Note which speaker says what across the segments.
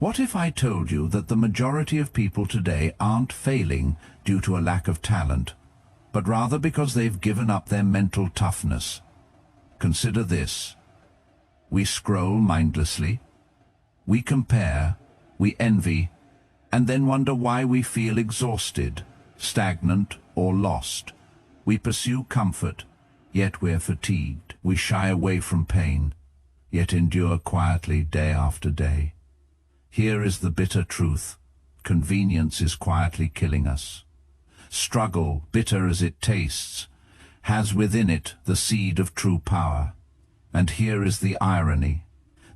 Speaker 1: What if I told you that the majority of people today aren't failing due to a lack of talent, but rather because they've given up their mental toughness? Consider this. We scroll mindlessly, we compare, we envy, and then wonder why we feel exhausted, stagnant, or lost. We pursue comfort, yet we're fatigued. We shy away from pain, yet endure quietly day after day. Here is the bitter truth. Convenience is quietly killing us. Struggle, bitter as it tastes, has within it the seed of true power. And here is the irony.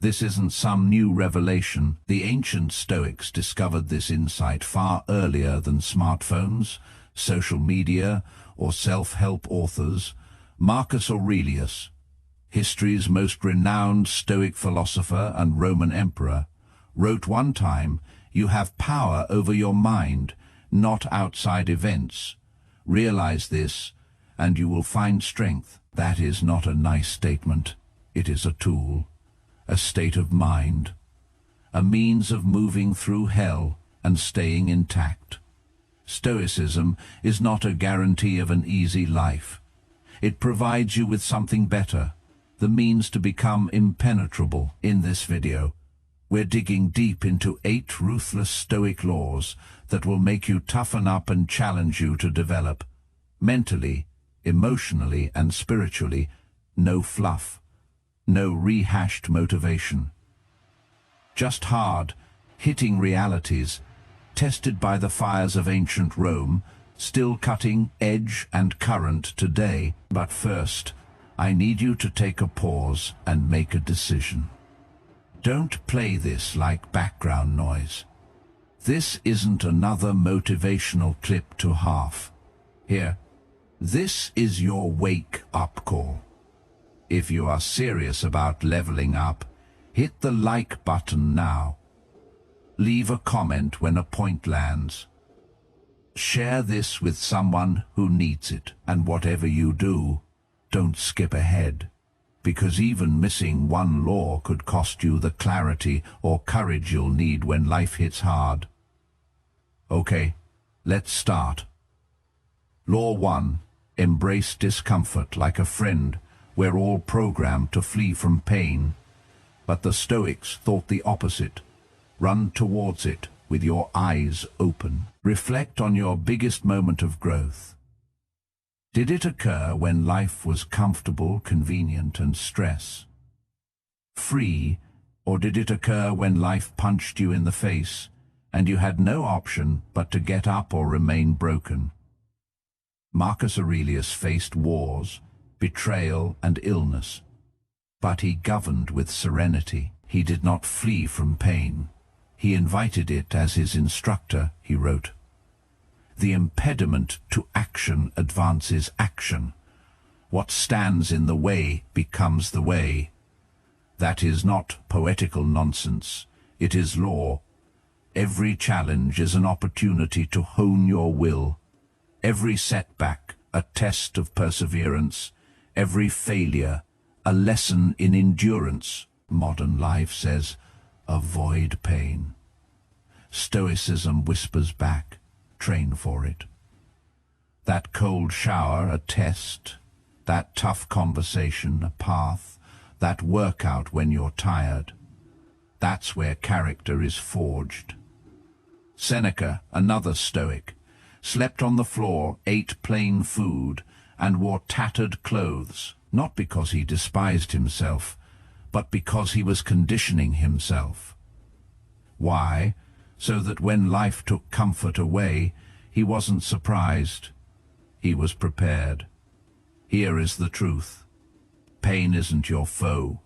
Speaker 1: This isn't some new revelation. The ancient Stoics discovered this insight far earlier than smartphones, social media, or self-help authors. Marcus Aurelius, history's most renowned Stoic philosopher and Roman emperor, wrote one time, "You have power over your mind, not outside events. Realize this, and you will find strength." That is not a nice statement. It is a tool, a state of mind, a means of moving through hell and staying intact. Stoicism is not a guarantee of an easy life. It provides you with something better, the means to become impenetrable. In this video, we're digging deep into 8 ruthless Stoic laws that will make you toughen up and challenge you to develop. Mentally, emotionally, and spiritually, no fluff, no rehashed motivation. Just hard, hitting realities, tested by the fires of ancient Rome, still cutting edge and current today. But first, I need you to take a pause and make a decision. Don't play this like background noise. This isn't another motivational clip to half. Here, this is your wake-up call. If you are serious about leveling up, hit the like button now. Leave a comment when a point lands. Share this with someone who needs it, and whatever you do, don't skip ahead, because even missing one law could cost you the clarity or courage you'll need when life hits hard. Okay, let's start. Law 1. Embrace discomfort like a friend. We're all programmed to flee from pain, but the Stoics thought the opposite. Run towards it with your eyes open. Reflect on your biggest moment of growth. Did it occur when life was comfortable, convenient, and stress-free, or did it occur when life punched you in the face and you had no option but to get up or remain broken? Marcus Aurelius faced wars, betrayal, and illness, but he governed with serenity. He did not flee from pain. He invited it as his instructor. He wrote, "The impediment to action advances action. What stands in the way becomes the way." That is not poetical nonsense. It is law. Every challenge is an opportunity to hone your will. Every setback, a test of perseverance. Every failure, a lesson in endurance. Modern life says, avoid pain. Stoicism whispers back, train for it. That cold shower, a test. That tough conversation, a path. That workout when you're tired. That's where character is forged. Seneca, another Stoic, slept on the floor, ate plain food, and wore tattered clothes, not because he despised himself, but because he was conditioning himself. Why? So that when life took comfort away, he wasn't surprised. He was prepared. Here is the truth. Pain isn't your foe.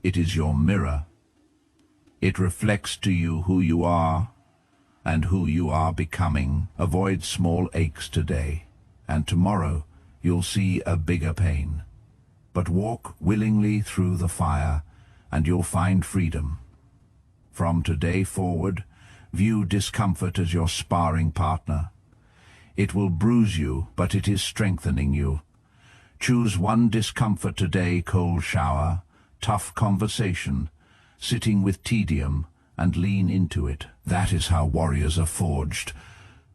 Speaker 1: It is your mirror. It reflects to you who you are and who you are becoming. Avoid small aches today, and tomorrow you'll see a bigger pain. But walk willingly through the fire, and you'll find freedom. From today forward, view discomfort as your sparring partner. It will bruise you, but it is strengthening you. Choose one discomfort today: cold shower, tough conversation, sitting with tedium, and lean into it. That is how warriors are forged.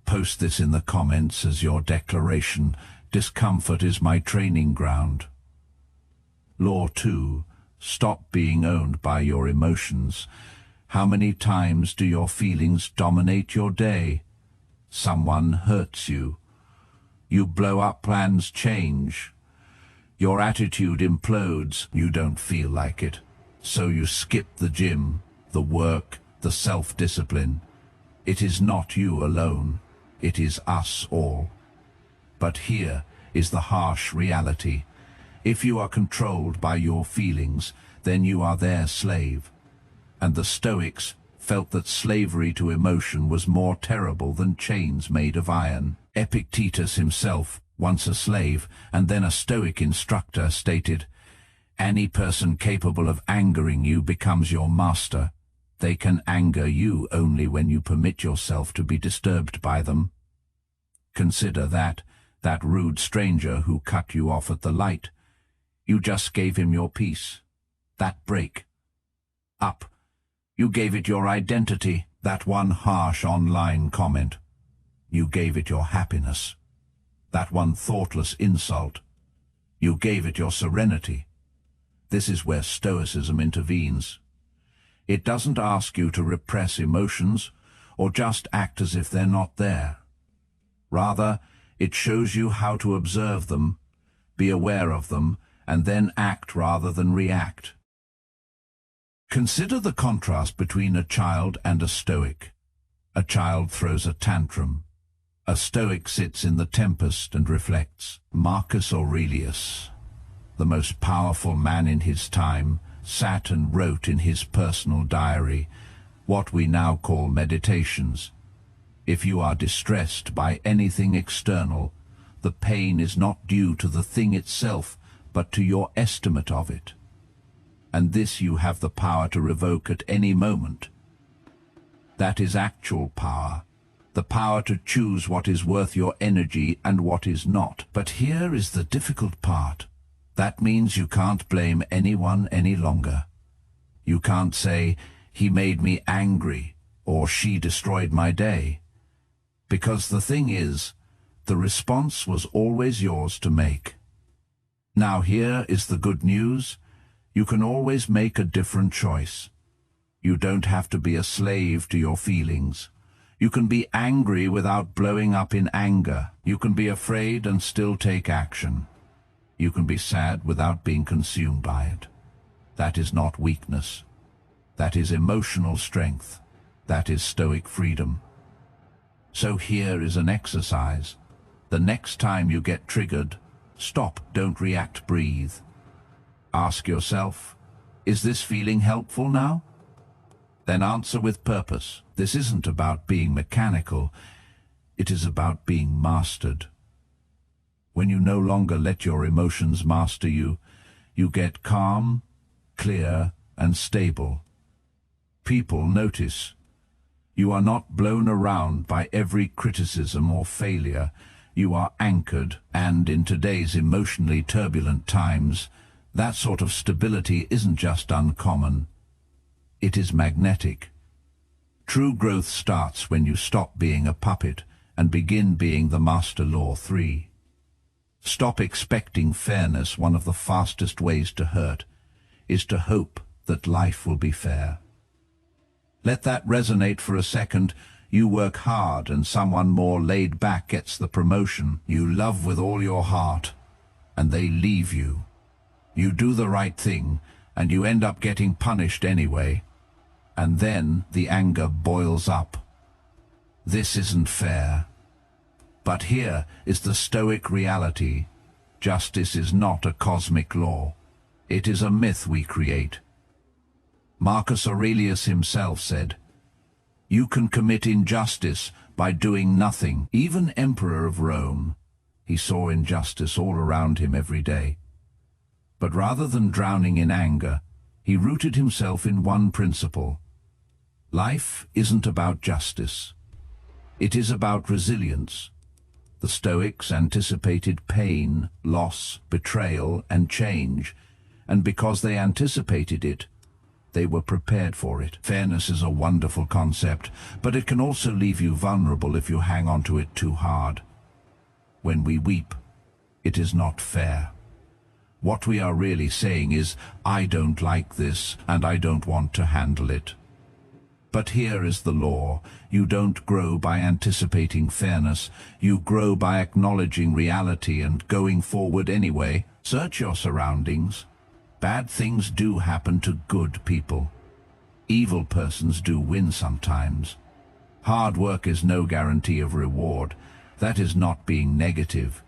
Speaker 1: Post this in the comments as your declaration. Discomfort is my training ground. Law 2. Stop being owned by your emotions. How many times do your feelings dominate your day? Someone hurts you. You blow up, plans change. Your attitude implodes. You don't feel like it. So you skip the gym, the work, the self-discipline. It is not you alone. It is us all. But here is the harsh reality. If you are controlled by your feelings, then you are their slave. And the Stoics felt that slavery to emotion was more terrible than chains made of iron. Epictetus himself, once a slave and then a Stoic instructor, stated, "Any person capable of angering you becomes your master. They can anger you only when you permit yourself to be disturbed by them." Consider that rude stranger who cut you off at the light. You just gave him your peace. That break. Up. You gave it your identity. That one harsh online comment. You gave it your happiness. That one thoughtless insult. You gave it your serenity. This is where Stoicism intervenes. It doesn't ask you to repress emotions or just act as if they're not there. Rather, it shows you how to observe them, be aware of them, and then act rather than react. Consider the contrast between a child and a Stoic. A child throws a tantrum. A Stoic sits in the tempest and reflects. Marcus Aurelius, the most powerful man in his time, sat and wrote in his personal diary, what we now call meditations. If you are distressed by anything external, the pain is not due to the thing itself, but to your estimate of it. And this you have the power to revoke at any moment. That is actual power, the power to choose what is worth your energy and what is not. But here is the difficult part. That means you can't blame anyone any longer. You can't say, "He made me angry," or "She destroyed my day." Because the thing is, the response was always yours to make. Now here is the good news. You can always make a different choice. You don't have to be a slave to your feelings. You can be angry without blowing up in anger. You can be afraid and still take action. You can be sad without being consumed by it. That is not weakness. That is emotional strength. That is Stoic freedom. So here is an exercise. The next time you get triggered, stop, don't react, breathe. Ask yourself, is this feeling helpful now? Then answer with purpose. This isn't about being mechanical. It is about being mastered. When you no longer let your emotions master you, you get calm, clear, and stable. People notice. You are not blown around by every criticism or failure. You are anchored, and in today's emotionally turbulent times, that sort of stability isn't just uncommon. It is magnetic. True growth starts when you stop being a puppet and begin being the master. Law 3. Stop expecting fairness. One of the fastest ways to hurt is to hope that life will be fair. Let that resonate for a second. You work hard and someone more laid back gets the promotion you love with all your heart, and they leave you. You do the right thing, and you end up getting punished anyway. And then the anger boils up. This isn't fair. But here is the Stoic reality. Justice is not a cosmic law. It is a myth we create. Marcus Aurelius himself said, "You can commit injustice by doing nothing." Even Emperor of Rome, he saw injustice all around him every day. But rather than drowning in anger, he rooted himself in one principle. Life isn't about justice. It is about resilience. The Stoics anticipated pain, loss, betrayal, and change, and because they anticipated it, They were prepared for it. Fairness is a wonderful concept, but it can also leave you vulnerable if you hang on to it too hard. When we weep, it is not fair. What we are really saying is, I don't like this, and I don't want to handle it. But here is the law. You don't grow by anticipating fairness. You grow by acknowledging reality and going forward anyway. Search your surroundings. Bad things do happen to good people. Evil persons do win sometimes. Hard work is no guarantee of reward. That is not being negative.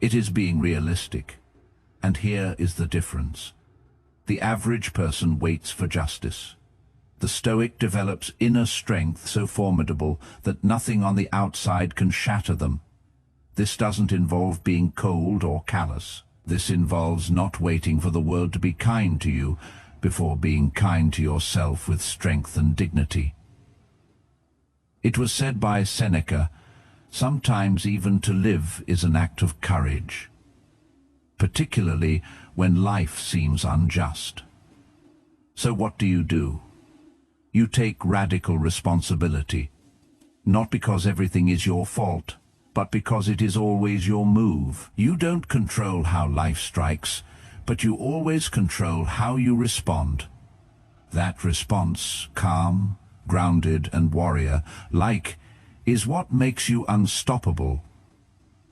Speaker 1: It is being realistic. And here is the difference. The average person waits for justice. The Stoic develops inner strength so formidable that nothing on the outside can shatter them. This doesn't involve being cold or callous. This involves not waiting for the world to be kind to you before being kind to yourself with strength and dignity. It was said by Seneca, sometimes even to live is an act of courage, particularly when life seems unjust. So what do? You take radical responsibility, not because everything is your fault, but because it is always your move. You don't control how life strikes, but you always control how you respond. That response, calm, grounded and warrior-like, is what makes you unstoppable.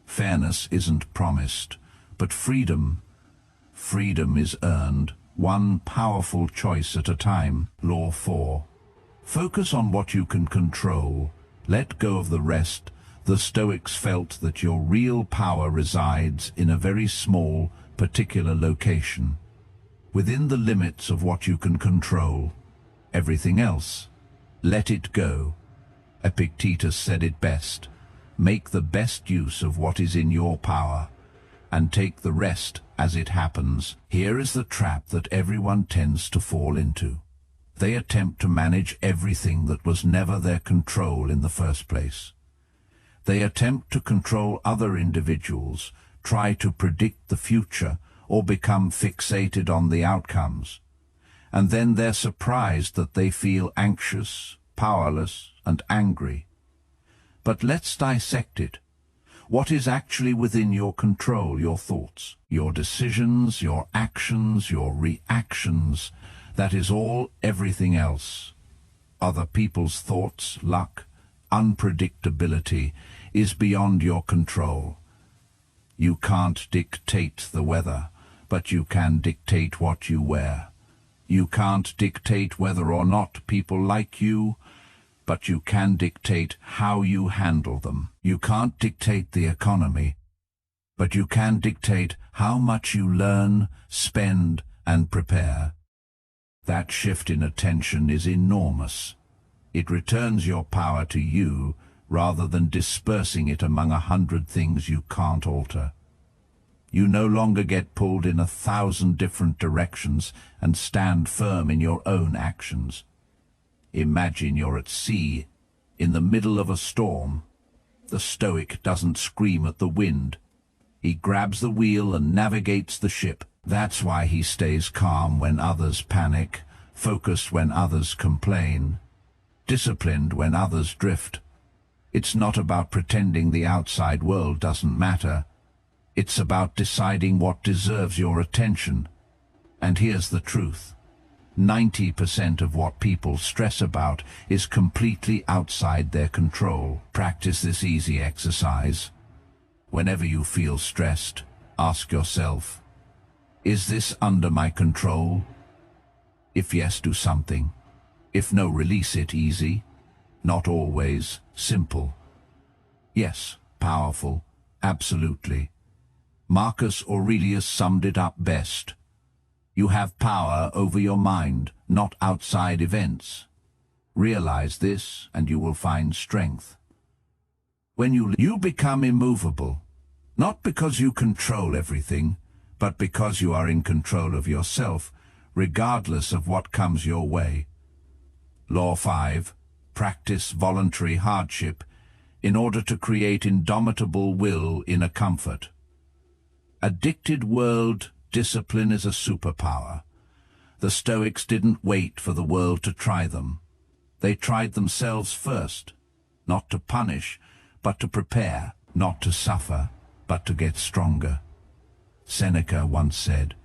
Speaker 1: Fairness isn't promised, but freedom is earned, one powerful choice at a time. Law 4. Focus on what you can control. Let go of the rest. The Stoics felt that your real power resides in a very small, particular location, within the limits of what you can control. Everything else, let it go. Epictetus said it best. Make the best use of what is in your power, and take the rest as it happens. Here is the trap that everyone tends to fall into. They attempt to manage everything that was never their control in the first place. They attempt to control other individuals, try to predict the future, or become fixated on the outcomes. And then they're surprised that they feel anxious, powerless, and angry. But let's dissect it. What is actually within your control? Your thoughts, your decisions, your actions, your reactions. That is all. Everything else, other people's thoughts, luck, unpredictability, is beyond your control. You can't dictate the weather, but you can dictate what you wear. You can't dictate whether or not people like you, but you can dictate how you handle them. You can't dictate the economy, but you can dictate how much you learn, spend, and prepare. That shift in attention is enormous. It returns your power to you rather than dispersing it among 100 things you can't alter. You no longer get pulled in 1,000 different directions and stand firm in your own actions. Imagine you're at sea, in the middle of a storm. The Stoic doesn't scream at the wind. He grabs the wheel and navigates the ship. That's why he stays calm when others panic, focused when others complain, disciplined when others drift. It's not about pretending the outside world doesn't matter. It's about deciding what deserves your attention. And here's the truth. 90% of what people stress about is completely outside their control. Practice this easy exercise. Whenever you feel stressed, ask yourself, is this under my control? If yes, do something. If no, release it. Easy. Not always. Simple. Yes, powerful. Absolutely. Marcus Aurelius summed it up best. You have power over your mind, not outside events. Realize this, and you will find strength. When you become immovable, not because you control everything, but because you are in control of yourself, regardless of what comes your way. Law 5. Practice voluntary hardship in order to create indomitable will in a comfort. Addicted world, discipline is a superpower. The Stoics didn't wait for the world to try them. They tried themselves first, not to punish, but to prepare, not to suffer, but to get stronger. Seneca once said,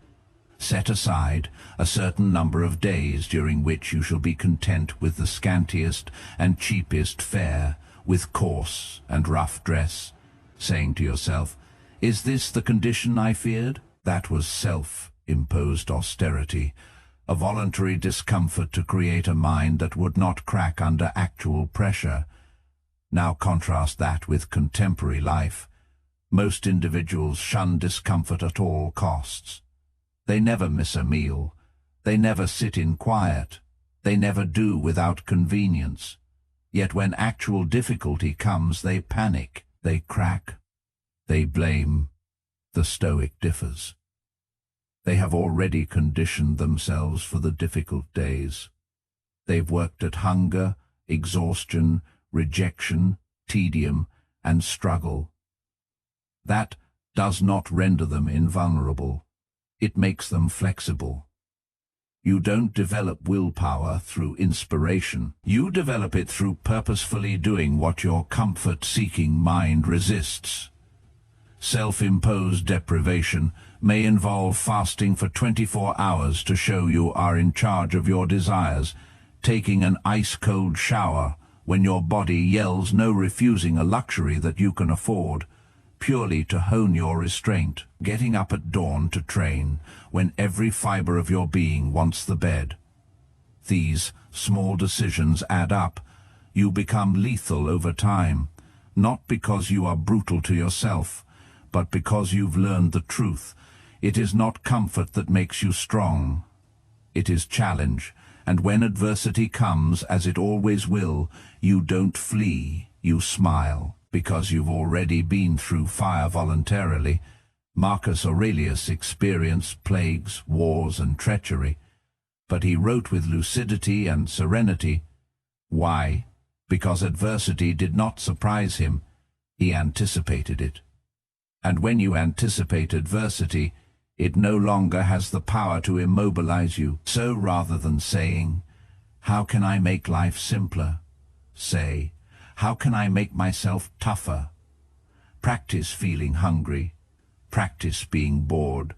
Speaker 1: "Set aside a certain number of days during which you shall be content with the scantiest and cheapest fare, with coarse and rough dress, saying to yourself, 'Is this the condition I feared?'" That was self-imposed austerity, a voluntary discomfort to create a mind that would not crack under actual pressure. Now contrast that with contemporary life. Most individuals shun discomfort at all costs. They never miss a meal. They never sit in quiet. They never do without convenience. Yet when actual difficulty comes, they panic, they crack, they blame. The Stoic differs. They have already conditioned themselves for the difficult days. They've worked at hunger, exhaustion, rejection, tedium, and struggle. That does not render them invulnerable. It makes them flexible. You don't develop willpower through inspiration. You develop it through purposefully doing what your comfort-seeking mind resists. Self-imposed deprivation may involve fasting for 24 hours to show you are in charge of your desires, taking an ice-cold shower when your body yells no refusing a luxury that you can afford, purely to hone your restraint, getting up at dawn to train when every fiber of your being wants the bed. These small decisions add up. You become lethal over time, not because you are brutal to yourself, but because you've learned the truth. It is not comfort that makes you strong. It is challenge, and when adversity comes, as it always will, you don't flee, you smile, because you've already been through fire voluntarily. Marcus Aurelius experienced plagues, wars, and treachery, but he wrote with lucidity and serenity. Why? Because adversity did not surprise him. He anticipated it. And when you anticipate adversity, it no longer has the power to immobilize you. So rather than saying, "How can I make life simpler?" say, "How can I make myself tougher?" Practice feeling hungry. Practice being bored.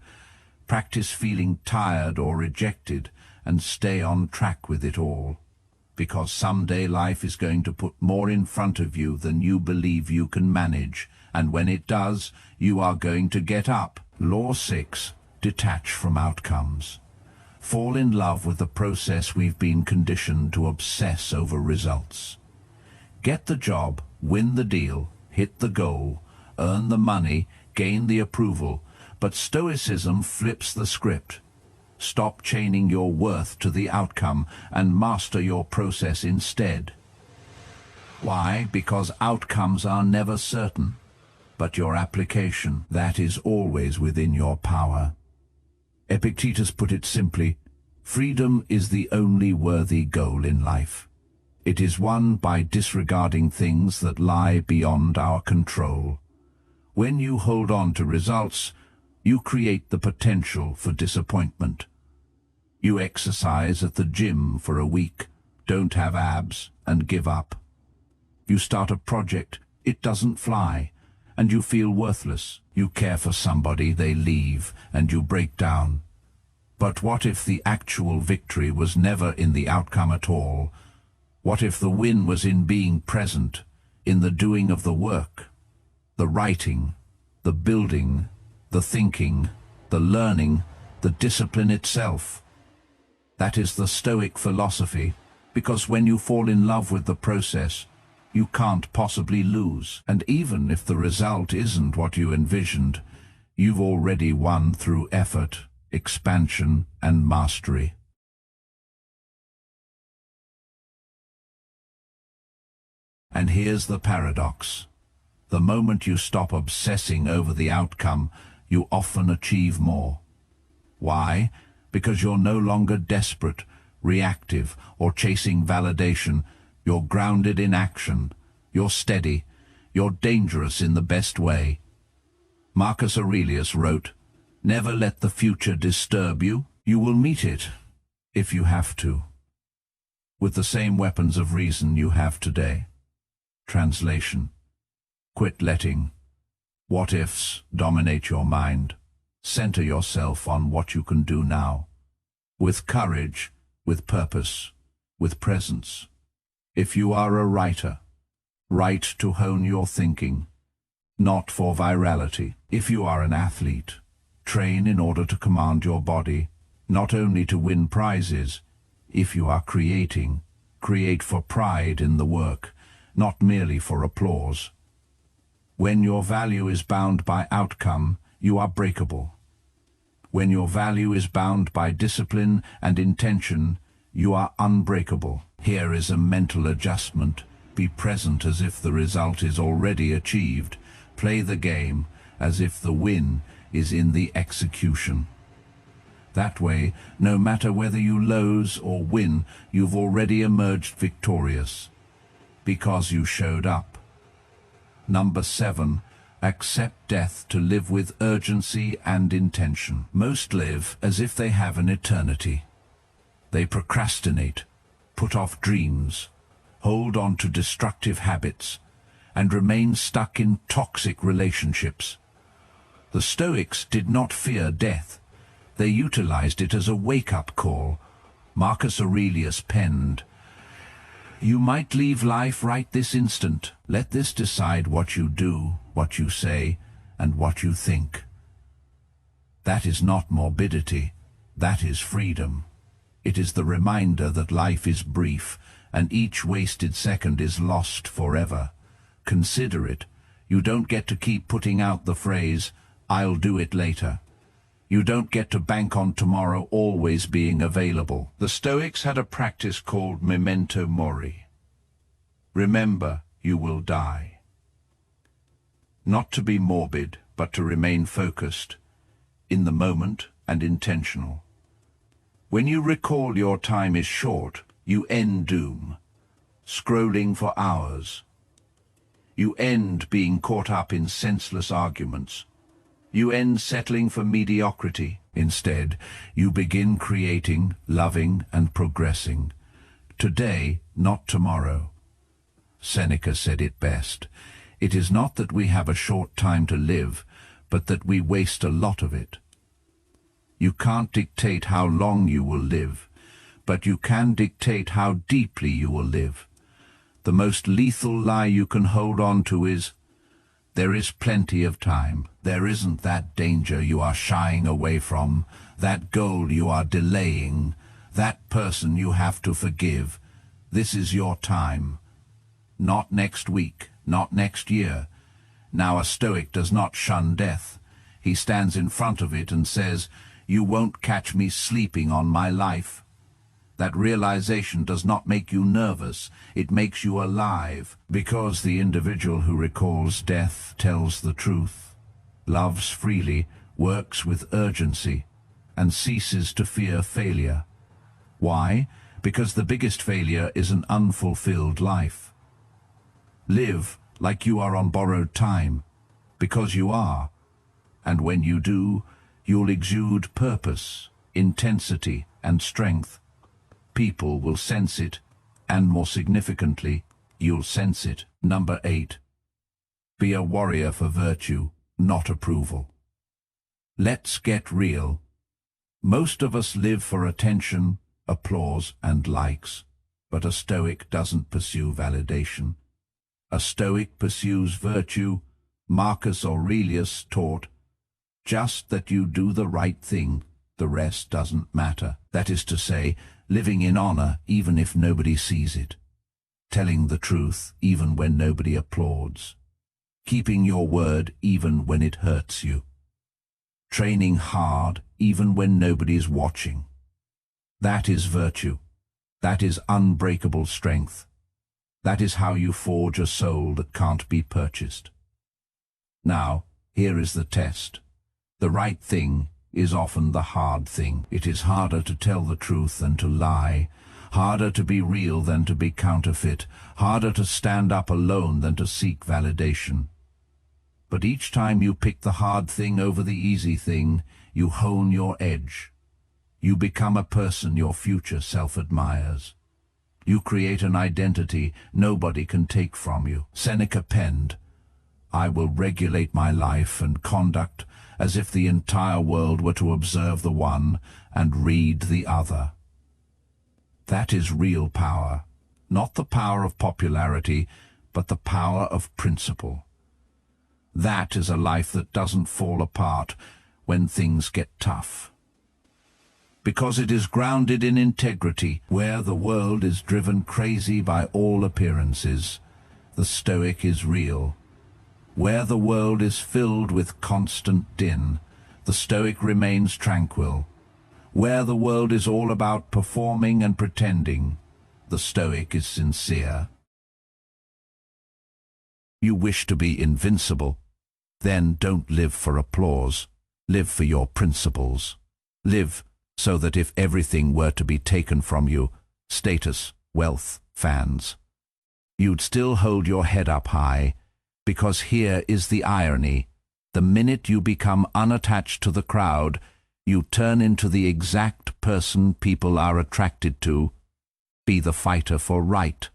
Speaker 1: Practice feeling tired or rejected, and stay on track with it all. Because someday life is going to put more in front of you than you believe you can manage, and when it does, you are going to get up. Law 6. Detach from outcomes. Fall in love with the process we've been conditioned to obsess over results. Get the job, win the deal, hit the goal, earn the money, gain the approval, but Stoicism flips the script. Stop chaining your worth to the outcome and master your process instead. Why? Because outcomes are never certain, but your application, that is always within your power. Epictetus put it simply, freedom is the only worthy goal in life. It is won by disregarding things that lie beyond our control. When you hold on to results, you create the potential for disappointment. You exercise at the gym for a week, don't have abs, and give up. You start a project, it doesn't fly, and you feel worthless. You care for somebody, they leave, and you break down. But what if the actual victory was never in the outcome at all? What if the win was in being present, in the doing of the work, the writing, the building, the thinking, the learning, the discipline itself? That is the Stoic philosophy, because when you fall in love with the process, you can't possibly lose. And even if the result isn't what you envisioned, you've already won through effort, expansion, and mastery. And here's the paradox. The moment you stop obsessing over the outcome, you often achieve more. Why? Because you're no longer desperate, reactive, or chasing validation. You're grounded in action. You're steady. You're dangerous in the best way. Marcus Aurelius wrote, "Never let the future disturb you. You will meet it. if you have to, with the same weapons of reason you have today. Translation: quit letting what-ifs dominate your mind. Center yourself on what you can do now, with courage, with purpose, with presence. If you are a writer, write to hone your thinking, not for virality. If you are an athlete, train in order to command your body, not only to win prizes. If you are creating, create for pride in the work, not merely for applause. When your value is bound by outcome, you are breakable. When your value is bound by discipline and intention, you are unbreakable. Here is a mental adjustment. Be present as if the result is already achieved. Play the game as if the win is in the execution. That way, no matter whether you lose or win, you've already emerged victorious, because you showed up. Number 7. Accept death to live with urgency and intention. Most live as if they have an eternity. They procrastinate, put off dreams, hold on to destructive habits, and remain stuck in toxic relationships. The Stoics did not fear death. They utilized it as a wake-up call. Marcus Aurelius penned, "You might leave life right this instant. Let this decide what you do, what you say, and what you think." That is not morbidity. That is freedom. It is the reminder that life is brief, and each wasted second is lost forever. Consider it. You don't get to keep putting out the phrase, "I'll do it later." You don't get to bank on tomorrow always being available. The Stoics had a practice called memento mori. Remember, you will die. Not to be morbid, but to remain focused, in the moment and intentional. When you recall your time is short, you end doom, scrolling for hours. You end being caught up in senseless arguments. You end settling for mediocrity. Instead, you begin creating, loving, and progressing. Today, not tomorrow. Seneca said it best. It is not that we have a short time to live, but that we waste a lot of it. You can't dictate how long you will live, but you can dictate how deeply you will live. The most lethal lie you can hold on to is, "There is plenty of time." There isn't. That danger you are shying away from, that goal you are delaying, that person you have to forgive. This is your time. Not next week, not next year. Now a Stoic does not shun death. He stands in front of it and says, "You won't catch me sleeping on my life." That realization does not make you nervous, it makes you alive, because the individual who recalls death tells the truth, loves freely, works with urgency, and ceases to fear failure. Why? Because the biggest failure is an unfulfilled life. Live like you are on borrowed time, because you are, and when you do, you'll exude purpose, intensity, and strength. People will sense it, and more significantly, you'll sense it. Number 8. Be a warrior for virtue, not approval. Let's get real. Most of us live for attention, applause, and likes, but a Stoic doesn't pursue validation. A Stoic pursues virtue. Marcus Aurelius taught, "Just that you do the right thing, the rest doesn't matter." That is to say, living in honor even if nobody sees it, telling the truth even when nobody applauds, keeping your word even when it hurts you, training hard even when nobody's watching. That is virtue. That is unbreakable strength. That is how you forge a soul that can't be purchased. Now, here is the test. The right thing is often the hard thing. It is harder to tell the truth than to lie, harder to be real than to be counterfeit, harder to stand up alone than to seek validation. But each time you pick the hard thing over the easy thing, you hone your edge. You become a person your future self admires. You create an identity nobody can take from you. Seneca penned, "I will regulate my life and conduct as if the entire world were to observe the one and read the other." That is real power, not the power of popularity, but the power of principle. That is a life that doesn't fall apart when things get tough, because it is grounded in integrity. Where the world is driven crazy by all appearances, the Stoic is real. Where the world is filled with constant din, the Stoic remains tranquil. Where the world is all about performing and pretending, the Stoic is sincere. You wish to be invincible? Then don't live for applause. Live for your principles. Live so that if everything were to be taken from you, status, wealth, fans, you'd still hold your head up high, because here is the irony. The minute you become unattached to the crowd, you turn into the exact person people are attracted to. Be the fighter for right.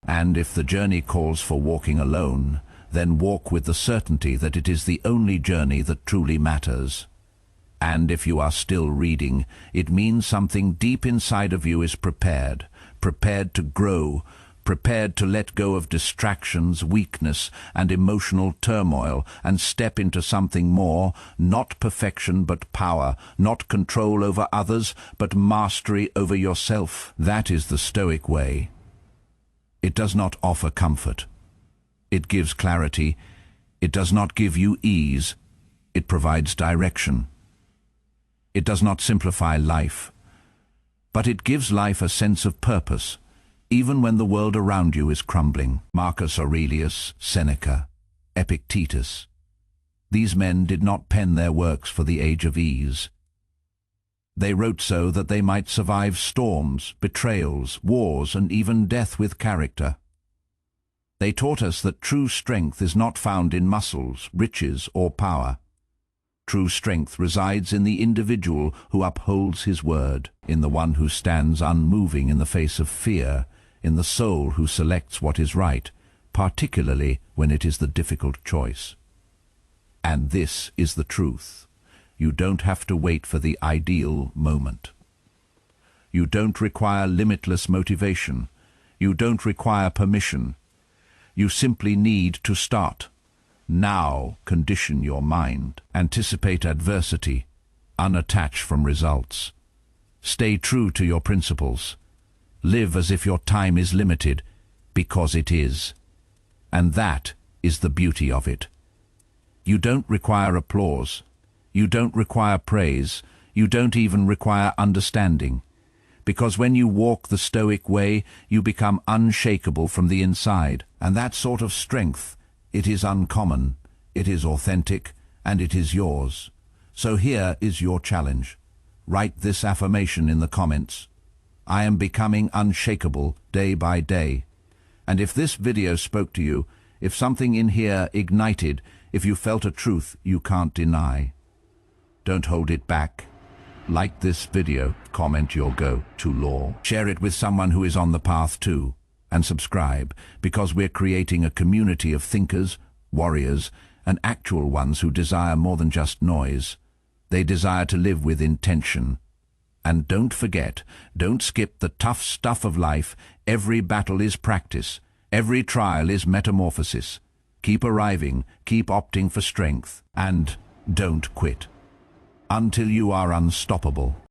Speaker 1: And if the journey calls for walking alone, then walk with the certainty that it is the only journey that truly matters. And if you are still reading, it means something deep inside of you is prepared to grow, prepared to let go of distractions, weakness, and emotional turmoil, and step into something more, not perfection but power, not control over others, but mastery over yourself. That is the Stoic way. It does not offer comfort. It gives clarity. It does not give you ease. It provides direction. It does not simplify life, but it gives life a sense of purpose, even when the world around you is crumbling. Marcus Aurelius, Seneca, Epictetus. These men did not pen their works for the age of ease. They wrote so that they might survive storms, betrayals, wars, and even death with character. They taught us that true strength is not found in muscles, riches, or power. True strength resides in the individual who upholds his word, in the one who stands unmoving in the face of fear, in the soul who selects what is right, particularly when it is the difficult choice. And this is the truth. You don't have to wait for the ideal moment. You don't require limitless motivation. You don't require permission. You simply need to start. Now condition your mind. Anticipate adversity, unattach from results. Stay true to your principles. Live as if your time is limited, because it is. And that is the beauty of it. You don't require applause. You don't require praise. You don't even require understanding. Because when you walk the Stoic way, you become unshakable from the inside. And that sort of strength, it is uncommon, it is authentic, and it is yours. So here is your challenge. Write this affirmation in the comments. I am becoming unshakable day by day. And if this video spoke to you, if something in here ignited, if you felt a truth you can't deny, don't hold it back. Like this video, comment your go-to law. Share it with someone who is on the path too. And subscribe, because we're creating a community of thinkers, warriors, and actual ones who desire more than just noise. They desire to live with intention. And don't forget, don't skip the tough stuff of life. Every battle is practice. Every trial is metamorphosis. Keep arriving, keep opting for strength, and don't quit until you are unstoppable.